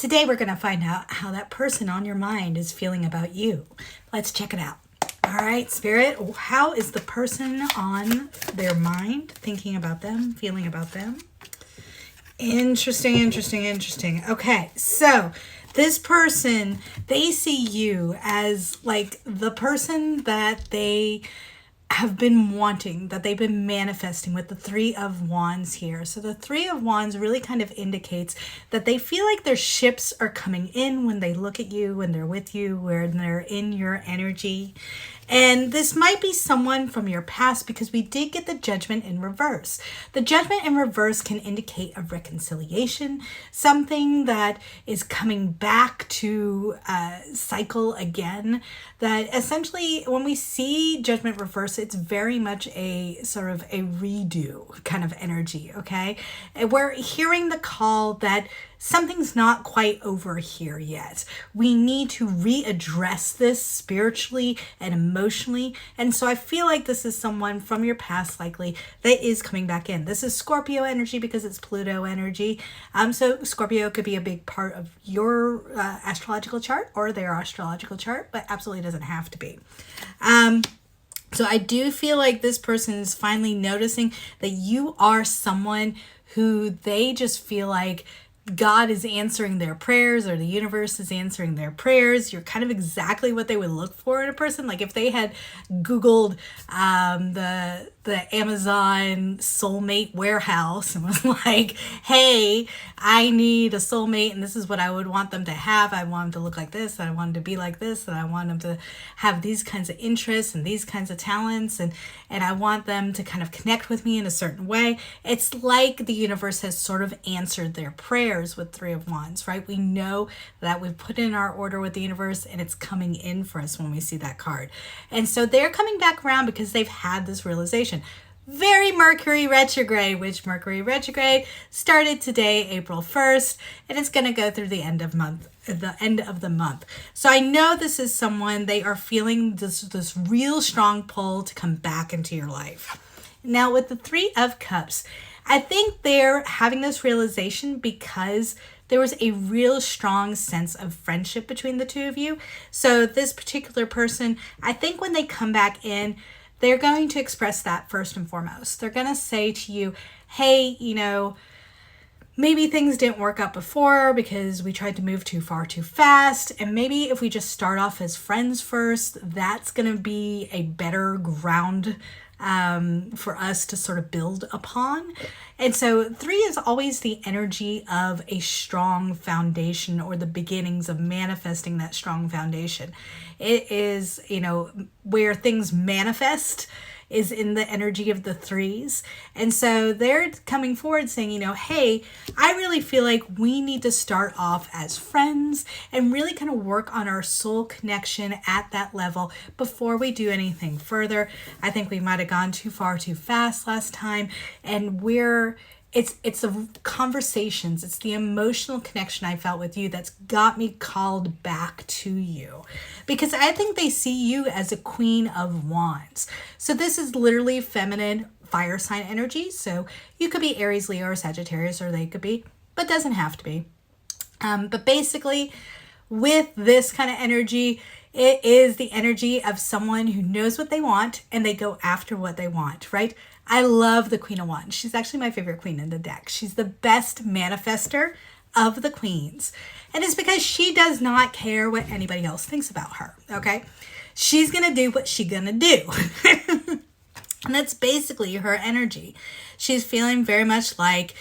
Today we're going to find out how that person on your mind is feeling about you. Let's check it out. All right, Spirit, how is the person on their mind thinking about them, feeling about them? Interesting. Okay, so this person, they see you as like the person that they have been wanting, that they've been manifesting with the Three of Wands here. So the Three of Wands really kind of indicates that they feel like their ships are coming in when they look at you, when they're with you, when they're in your energy. And this might be someone from your past because we did get the Judgment in reverse. The Judgment in reverse can indicate a reconciliation, something that is coming back to cycle again. That essentially, when we see Judgment reverse, it's very much a sort of a redo kind of energy, okay? And we're hearing the call that something's not quite over here yet. We need to readdress this spiritually and emotionally. And so I feel like this is someone from your past likely that is coming back in. This is Scorpio energy because it's Pluto energy. So Scorpio could be a big part of your astrological chart or their astrological chart, but absolutely doesn't have to be. So I do feel like this person is finally noticing that you are someone who they just feel like God is answering their prayers, or the universe is answering their prayers. You're kind of exactly what they would look for in a person. Like if they had Googled the Amazon soulmate warehouse and was like, hey, I need a soulmate and this is what I would want them to have. I want them to look like this, and I want them to be like this, and I want them to have these kinds of interests and these kinds of talents, and I want them to kind of connect with me in a certain way. It's like the universe has sort of answered their prayers with Three of Wands, right? We know that we've put in our order with the universe and it's coming in for us when we see that card. And so they're coming back around because they've had this realization. Very Mercury retrograde, which Mercury retrograde started today, April 1st, and it's going to go through the end of the month. So I know this is someone, they are feeling this real strong pull to come back into your life. Now with the Three of Cups, I think they're having this realization because there was a real strong sense of friendship between the two of you. So this particular person, I think when they come back in, they're going to express that first and foremost. They're going to say to you, hey, maybe things didn't work out before because we tried to move too far too fast. And maybe if we just start off as friends first, that's going to be a better ground for us to sort of build upon. And so 3 is always the energy of a strong foundation, or the beginnings of manifesting that strong foundation. It is, where things manifest is in the energy of the 3s. And so they're coming forward saying, hey, I really feel like we need to start off as friends and really kind of work on our soul connection at that level before we do anything further. I think we might have gone too far too fast last time, and it's the conversations, it's the emotional connection I felt with you that's got me called back to you. Because I think they see you as a Queen of Wands. So this is literally feminine fire sign energy. So you could be Aries, Leo, or Sagittarius, or they could be, but doesn't have to be. But basically, with this kind of energy, it is the energy of someone who knows what they want and they go after what they want, right? I love the Queen of Wands. She's actually my favorite queen in the deck. She's the best manifester of the queens. And it's because she does not care what anybody else thinks about her, okay? She's going to do what she's going to do. And that's basically her energy. She's feeling very much like,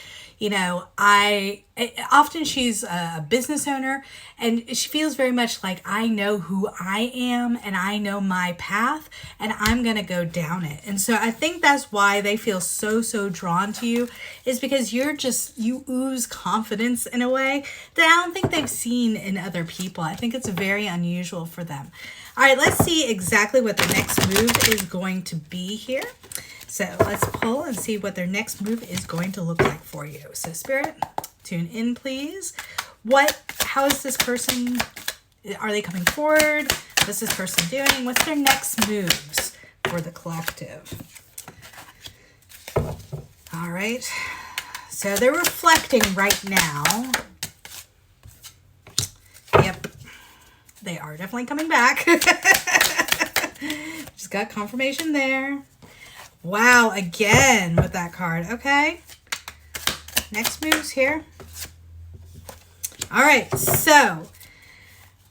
often she's a business owner, and she feels very much like, I know who I am and I know my path and I'm going to go down it. And so I think that's why they feel so drawn to you, is because you ooze confidence in a way that I don't think they've seen in other people. I think it's very unusual for them. All right, let's see exactly what the next move is going to be here. So let's pull and see what their next move is going to look like for you. So Spirit, tune in, please. How is this person, are they coming forward? What's this person doing? What's their next moves for the collective? All right. So they're reflecting right now. they are definitely coming back. Just got confirmation there. Wow, again with that card. Okay. Next moves here. All right, so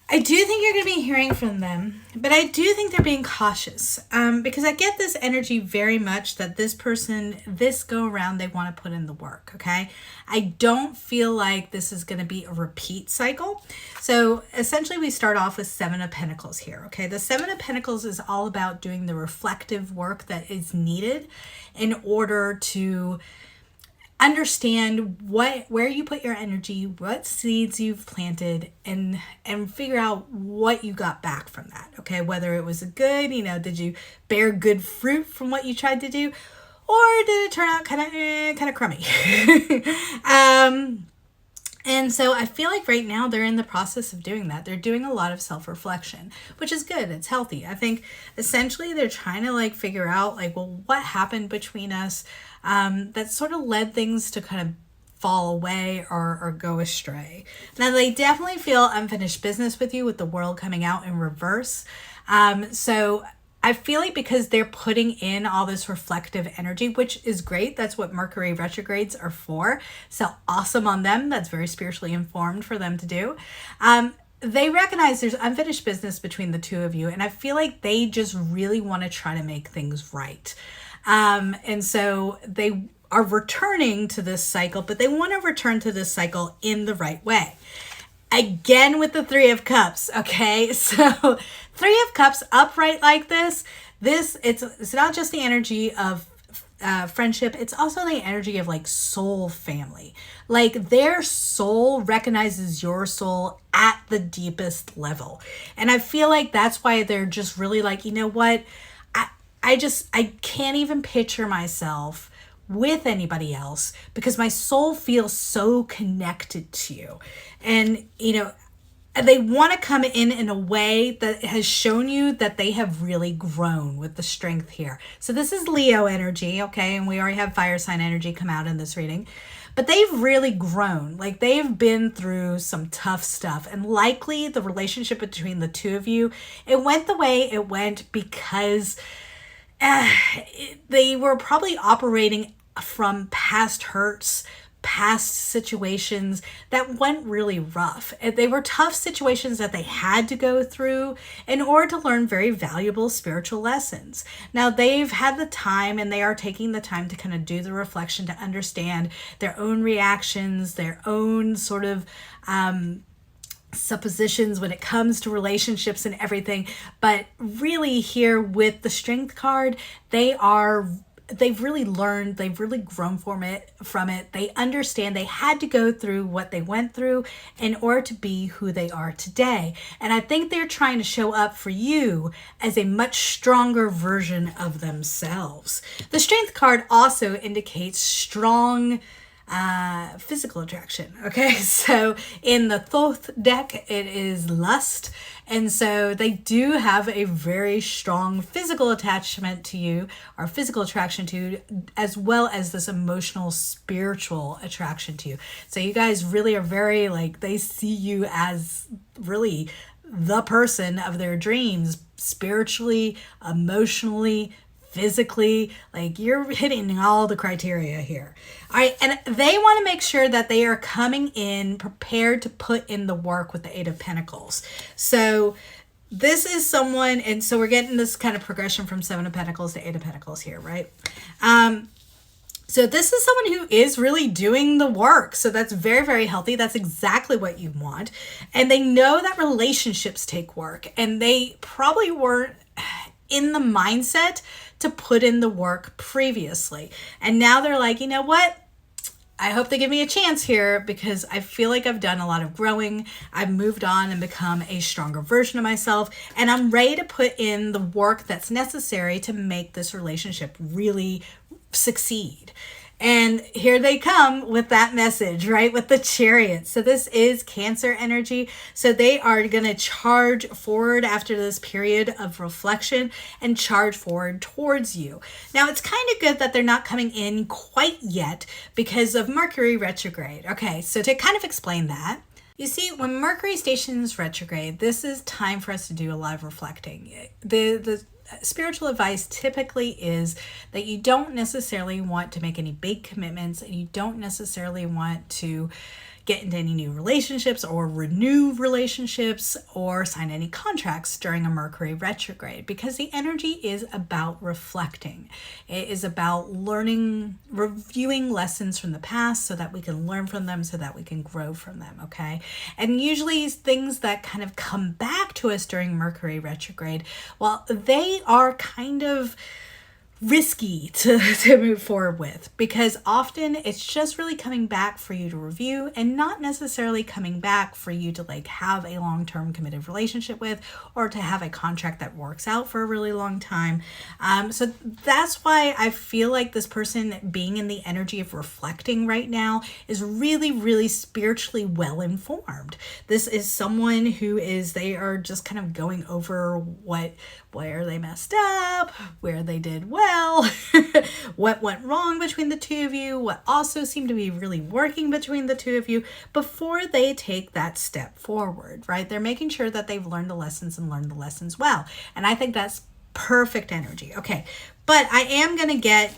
I do think you're going to be hearing from them, but I do think they're being cautious because I get this energy very much that this person, this go around, they want to put in the work, okay? I don't feel like this is going to be a repeat cycle. So essentially we start off with Seven of Pentacles here, okay? The Seven of Pentacles is all about doing the reflective work that is needed in order to understand where you put your energy, what seeds you've planted, and figure out what you got back from that. Okay, whether it was a good, did you bear good fruit from what you tried to do, or did it turn out kind of crummy? And so I feel like right now they're in the process of doing that. They're doing a lot of self-reflection, which is good. It's healthy. I think essentially they're trying to figure out what happened between us that sort of led things to kind of fall away or go astray. Now they definitely feel unfinished business with you with the World coming out in reverse. So I feel like because they're putting in all this reflective energy, which is great. That's what Mercury retrogrades are for. So awesome on them. That's very spiritually informed for them to do. They recognize there's unfinished business between the two of you. And I feel like they just really want to try to make things right. And so they are returning to this cycle, but they want to return to this cycle in the right way. Again with the Three of Cups, okay? So Three of Cups upright like this, it's not just the energy of friendship, it's also the energy of soul family. Their soul recognizes your soul at the deepest level. And I feel like that's why they're just really you know what? I can't even picture myself with anybody else because my soul feels so connected to you. And, they want to come in a way that has shown you that they have really grown with the strength here. So this is Leo energy, okay? And we already have fire sign energy come out in this reading. But they've really grown. They've been through some tough stuff. And likely the relationship between the two of you, it went the way it went because they were probably operating from past hurts, past situations that went really rough. They were tough situations that they had to go through in order to learn very valuable spiritual lessons. Now they've had the time and they are taking the time to kind of do the reflection to understand their own reactions, their own sort of suppositions when it comes to relationships and everything. But really here with the Strength card, they've really learned, they've really grown from it. They understand they had to go through what they went through in order to be who they are today. And I think they're trying to show up for you as a much stronger version of themselves. The Strength card also indicates strong physical attraction. Okay, so in the Thoth deck, it is lust. And so they do have a very strong physical attachment to you, or physical attraction to you, as well as this emotional, spiritual attraction to you. So you guys really are very they see you as really the person of their dreams, spiritually, emotionally, physically. You're hitting all the criteria here. All right, and they want to make sure that they are coming in prepared to put in the work with the Eight of Pentacles. So this is someone, and so we're getting this kind of progression from Seven of Pentacles to Eight of Pentacles here, right? So this is someone who is really doing the work. So that's very, very healthy. That's exactly what you want. And they know that relationships take work, and they probably weren't in the mindset to put in the work previously. And now they're you know what? I hope they give me a chance here because I feel like I've done a lot of growing. I've moved on and become a stronger version of myself. And I'm ready to put in the work that's necessary to make this relationship really succeed. And here they come with that message, right? With the Chariot. So this is Cancer energy. So they are going to charge forward after this period of reflection and charge forward towards you. Now, it's kind of good that they're not coming in quite yet because of Mercury retrograde. Okay, so to kind of explain that, You see, when Mercury stations retrograde, this is time for us to do a lot of reflecting. The spiritual advice typically is that you don't necessarily want to make any big commitments, and you don't necessarily want to get into any new relationships or renew relationships or sign any contracts during a Mercury retrograde, because the energy is about reflecting. It is about learning, reviewing lessons from the past so that we can learn from them, so that we can grow from them, okay? And usually things that kind of come back to us during Mercury retrograde, well, they are kind of risky to move forward with, because often it's just really coming back for you to review and not necessarily coming back for you to like have a long-term committed relationship with, or to have a contract that works out for a really long time. So that's why I feel like this person being in the energy of reflecting right now is really, really spiritually well informed. This is someone who they are just kind of going over where they messed up, where they did well, what went wrong between the two of you, what also seemed to be really working between the two of you before they take that step forward, right? They're making sure that they've learned the lessons and learned the lessons well. And I think that's perfect energy. Okay, but I am going to get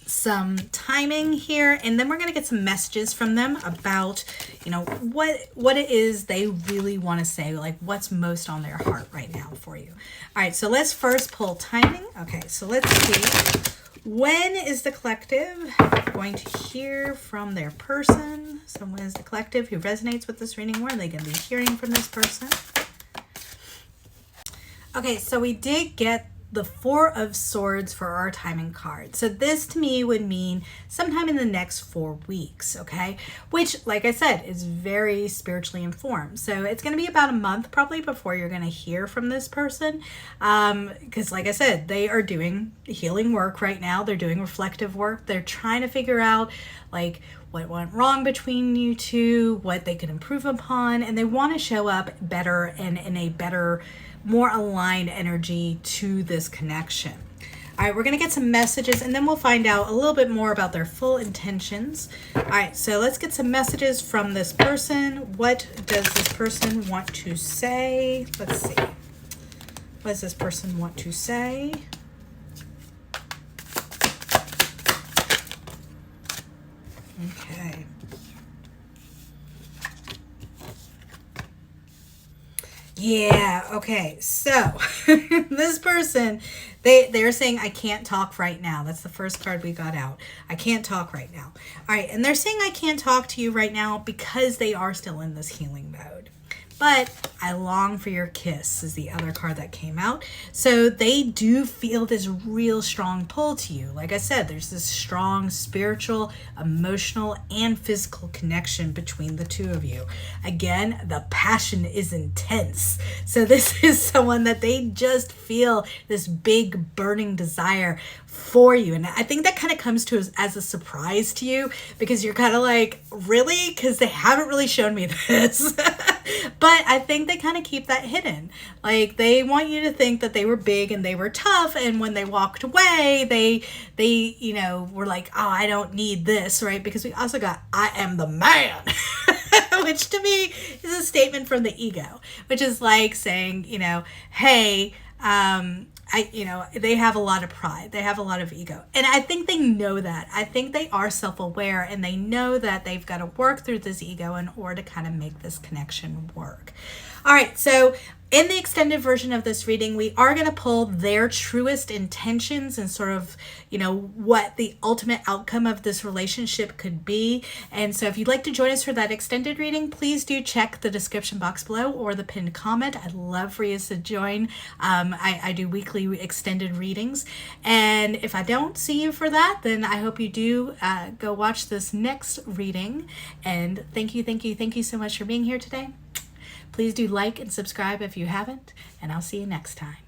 some timing here, and then we're going to get some messages from them about, you know, what it is they really want to say, like what's most on their heart right now for you. All right, so let's first pull timing. Okay, so let's see, when is the collective going to hear from their person? So when is the collective who resonates with this reading, where are they going to be hearing from this person? Okay, so we did get the Four of Swords for our timing card. So this to me would mean sometime in the next 4 weeks, okay? Which, like I said, is very spiritually informed. So it's going to be about a month probably before you're going to hear from this person. Because like I said, they are doing healing work right now. They're doing reflective work. They're trying to figure out like what went wrong between you two, what they can improve upon, and they want to show up better and in a better, more aligned energy to this connection. All right, we're going to get some messages, and then we'll find out a little bit more about their full intentions. All right, so let's get some messages from this person. What does this person want to say? Let's see. What does this person want to say? Okay. Yeah, okay, so this person, they're saying, I can't talk right now. That's the first card we got out. I can't talk right now. All right, and they're saying I can't talk to you right now because they are still in this healing mode. But I long for your kiss is the other card that came out. So they do feel this real strong pull to you. Like I said, there's this strong spiritual, emotional, and physical connection between the two of you. Again, the passion is intense. So this is someone that they just feel this big burning desire for you. And I think that kind of comes to as a surprise to you, because you're kind of like, really? Because they haven't really shown me this. But I think they kind of keep that hidden. Like, they want you to think that they were big and they were tough, and when they walked away, they you know, were like, oh, I don't need this, right? Because we also got, I am the man. Which to me is a statement from the ego, which is like saying, you know, hey, they have a lot of pride. They have a lot of ego. And I think they know that. I think they are self-aware, and they know that they've got to work through this ego in order to kind of make this connection work. All right, so in the extended version of this reading, we are going to pull their truest intentions and sort of, you know, what the ultimate outcome of this relationship could be. And so if you'd like to join us for that extended reading, please do check the description box below or the pinned comment. I'd love for you to join. I do weekly extended readings. And if I don't see you for that, then I hope you do go watch this next reading. And thank you so much for being here today. Please do like and subscribe if you haven't, and I'll see you next time.